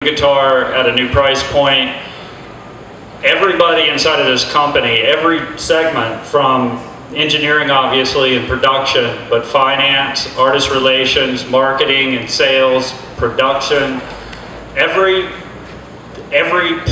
guitar at a new price point. Everybody inside of this company, every segment from engineering obviously and production, but finance, artist relations, marketing and sales, production, every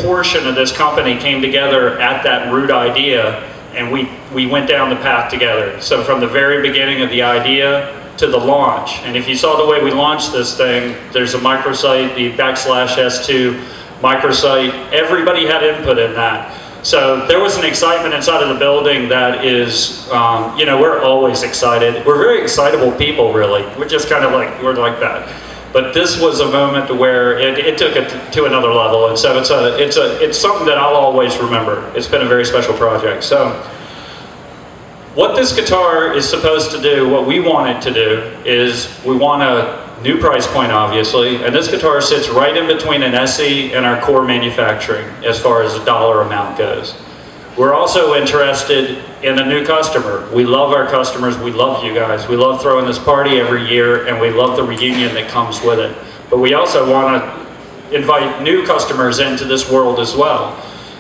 portion of this company came together at that root idea, and we went down the path together. So from the very beginning of the idea to the launch, and if you saw the way we launched this thing, there's a microsite, the /S2 microsite, everybody had input in that. So there was an excitement inside of the building that is, we're always excited. We're very excitable people, really. We're just kind of like, we're like that. But this was a moment where it took it to another level, and so it's something that I'll always remember. It's been a very special project. So what this guitar is supposed to do, what we want it to do, is we want a new price point, obviously, and this guitar sits right in between an SE and our core manufacturing as far as the dollar amount goes. We're also interested in a new customer. We love our customers, we love you guys. We love throwing this party every year, and we love the reunion that comes with it. But we also want to invite new customers into this world as well.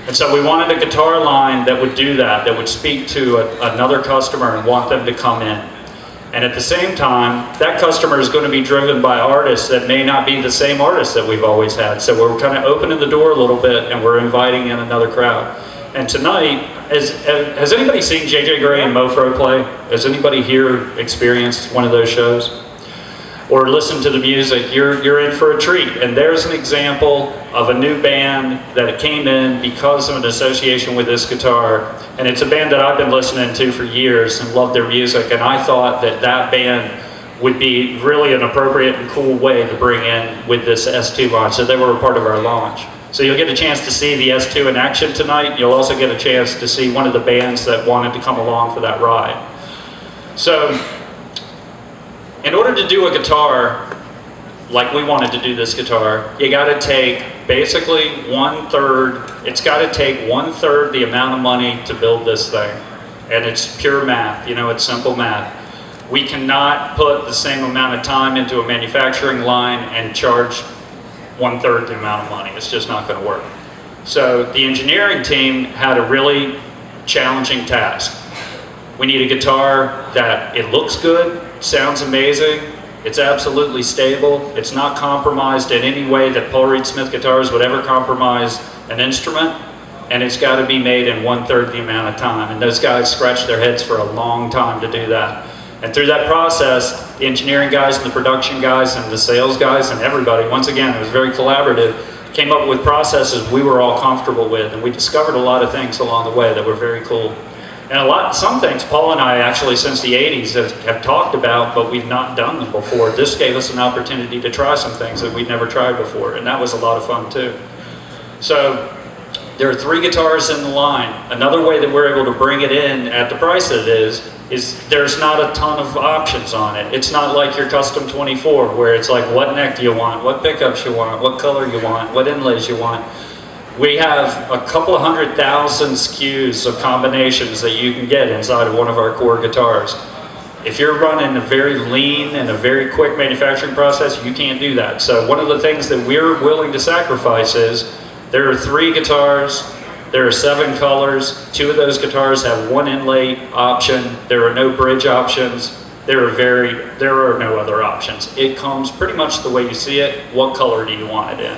And so we wanted a guitar line that would do that would speak to another customer and want them to come in. And at the same time, that customer is going to be driven by artists that may not be the same artists that we've always had. So we're kind of opening the door a little bit, and we're inviting in another crowd. And tonight, has anybody seen J.J. Grey and Mofro play? Has anybody here experienced one of those shows? Or listen to the music? You're in for a treat. And there's an example of a new band that came in because of an association with this guitar. And it's a band that I've been listening to for years and loved their music. And I thought that that band would be really an appropriate and cool way to bring in with this S2 launch. So they were a part of our launch. So you'll get a chance to see the S2 in action tonight. You'll also get a chance to see one of the bands that wanted to come along for that ride. So in order to do a guitar like we wanted to do this guitar, you got to take basically it's got to take 1/3 the amount of money to build this thing. And it's pure math, it's simple math. We cannot put the same amount of time into a manufacturing line and charge 1/3 the amount of money. It's just not going to work. So the engineering team had a really challenging task. We need a guitar that it looks good, sounds amazing, it's absolutely stable, it's not compromised in any way that Paul Reed Smith guitars would ever compromise an instrument, and it's got to be made in 1/3 the amount of time. And those guys scratched their heads for a long time to do that. And through that process, the engineering guys and the production guys and the sales guys and everybody, once again, it was very collaborative, came up with processes we were all comfortable with, and we discovered a lot of things along the way that were very cool. And some things Paul and I actually since the 80s have talked about, but we've not done them before. This gave us an opportunity to try some things that we'd never tried before, and that was a lot of fun too. So there are 3 guitars in the line. Another way that we're able to bring it in at the price that it is there's not a ton of options on it. It's not like your Custom 24 where it's like, what neck do you want, what pickups you want, what color you want, what inlays you want. We have a couple of 100,000 SKUs of combinations that you can get inside of one of our core guitars. If you're running a very lean and a very quick manufacturing process, you can't do that. So one of the things that we're willing to sacrifice is there are 3 guitars, there are 7 colors, 2 of those guitars have 1 inlay option, there are no bridge options, there are no other options. It comes pretty much the way you see it. What color do you want it in?